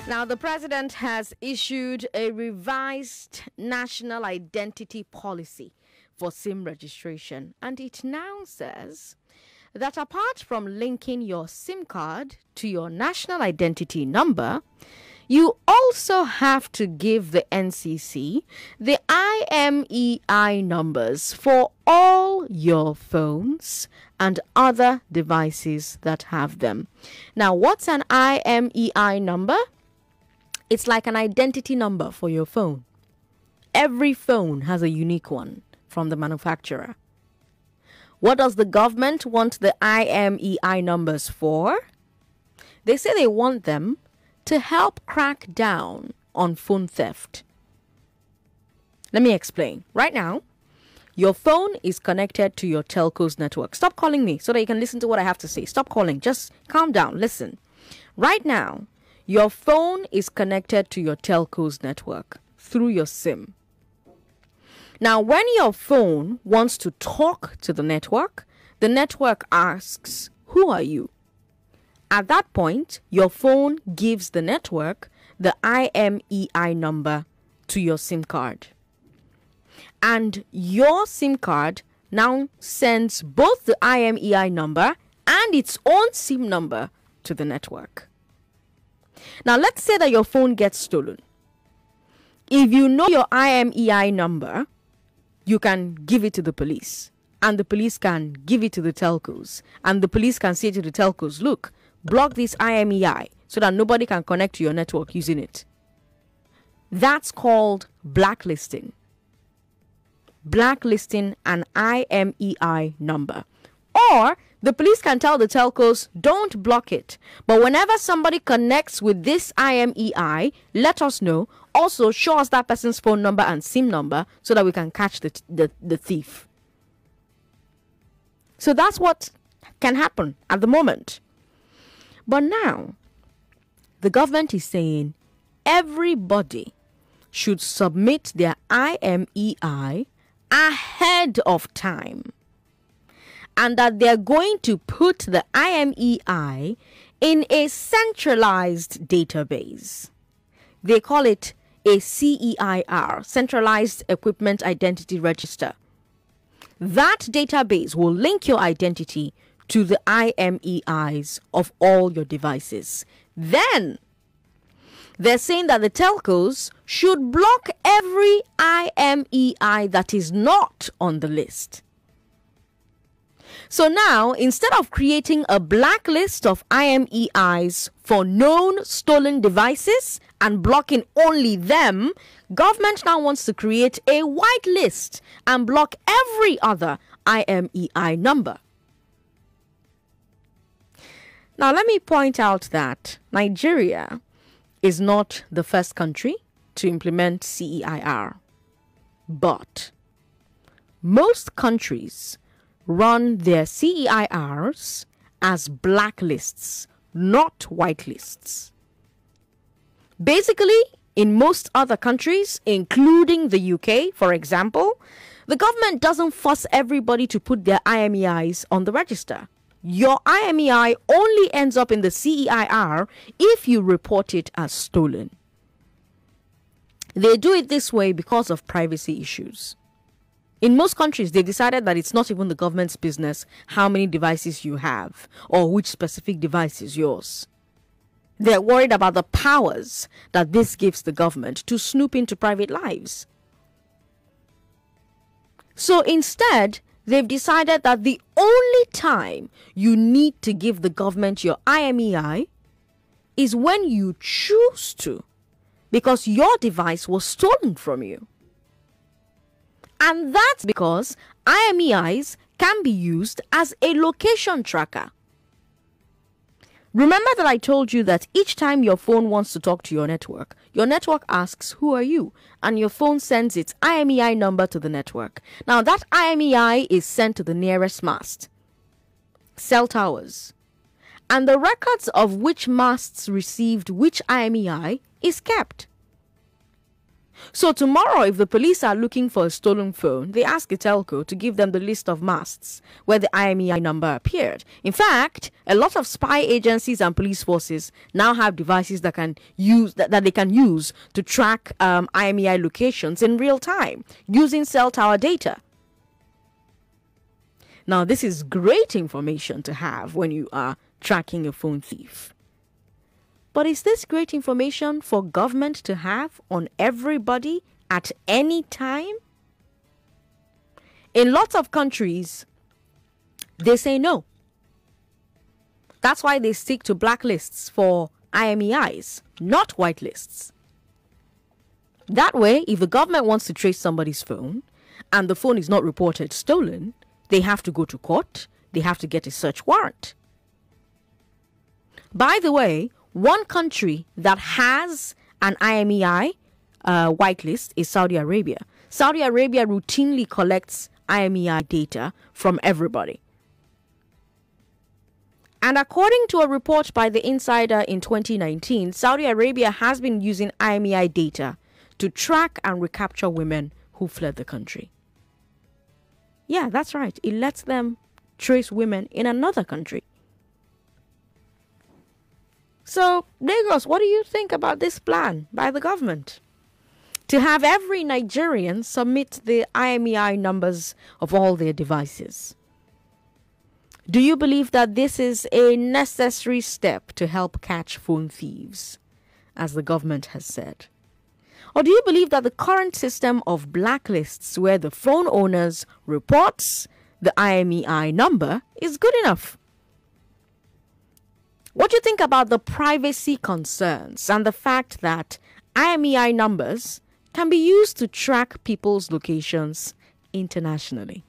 Now, the president has issued a revised national identity policy for SIM registration, and it now says that apart from linking your SIM card to your national identity number, you also have to give the NCC the IMEI numbers for all your phones and other devices that have them. Now, what's an IMEI number? It's like an identity number for your phone. Every phone has a unique one from the manufacturer. What does the government want the IMEI numbers for? They say they want them to help crack down on phone theft. Let me explain. Right now, your phone is connected to your telco's network. Stop calling me so that you can listen to what I have to say. Stop calling. Just calm down. Listen. Right now, your phone is connected to your telco's network through your SIM. Now, when your phone wants to talk to the network asks, "Who are you?" At that point, your phone gives the network the IMEI number to your SIM card. And your SIM card now sends both the IMEI number and its own SIM number to the network. Now, let's say that your phone gets stolen. If you know your IMEI number, you can give it to the police, and the police can give it to the telcos, and the police can say to the telcos, "Look, block this IMEI so that nobody can connect to your network using it." That's called blacklisting. Blacklisting an IMEI number. Or the police can tell the telcos, "Don't block it, but whenever somebody connects with this IMEI, let us know. Also, show us that person's phone number and SIM number so that we can catch the thief." So that's what can happen at the moment. But now, the government is saying everybody should submit their IMEI ahead of time, and that they're going to put the IMEI in a centralized database. They call it a CEIR, Centralized Equipment Identity Register. That database will link your identity to the IMEIs of all your devices. Then, they're saying that the telcos should block every IMEI that is not on the list. So now, instead of creating a blacklist of IMEIs for known stolen devices and blocking only them, government now wants to create a white list and block every other IMEI number. Now, let me point out that Nigeria is not the first country to implement CEIR, but most countries run their CEIRs as blacklists, not white lists. Basically, in most other countries, including the UK, for example, the government doesn't force everybody to put their IMEIs on the register. Your IMEI only ends up in the CEIR if you report it as stolen. They do it this way because of privacy issues. In most countries, they decided that it's not even the government's business how many devices you have or which specific device is yours. They're worried about the powers that this gives the government to snoop into private lives. So instead, they've decided that the only time you need to give the government your IMEI is when you choose to, because your device was stolen from you. And that's because IMEIs can be used as a location tracker. Remember that I told you that each time your phone wants to talk to your network asks, "Who are you?" And your phone sends its IMEI number to the network. Now, that IMEI is sent to the nearest mast, cell towers, and the records of which masts received which IMEI is kept. So tomorrow, if the police are looking for a stolen phone, they ask a telco to give them the list of masts where the IMEI number appeared. In fact, a lot of spy agencies and police forces now have devices that can use that they can use to track IMEI locations in real time using cell tower data. Now, this is great information to have when you are tracking a phone thief. But is this great information for government to have on everybody at any time? In lots of countries, they say no. That's why they stick to blacklists for IMEIs, not whitelists. That way, if the government wants to trace somebody's phone and the phone is not reported stolen, they have to go to court, they have to get a search warrant. By the way, one country that has an IMEI whitelist is Saudi Arabia. Saudi Arabia routinely collects IMEI data from everybody. And according to a report by The Insider in 2019, Saudi Arabia has been using IMEI data to track and recapture women who fled the country. Yeah, that's right. It lets them trace women in another country. So, Lagos, what do you think about this plan by the government to have every Nigerian submit the IMEI numbers of all their devices? Do you believe that this is a necessary step to help catch phone thieves, as the government has said? Or do you believe that the current system of blacklists where the phone owners reports the IMEI number is good enough? What do you think about the privacy concerns and the fact that IMEI numbers can be used to track people's locations internationally?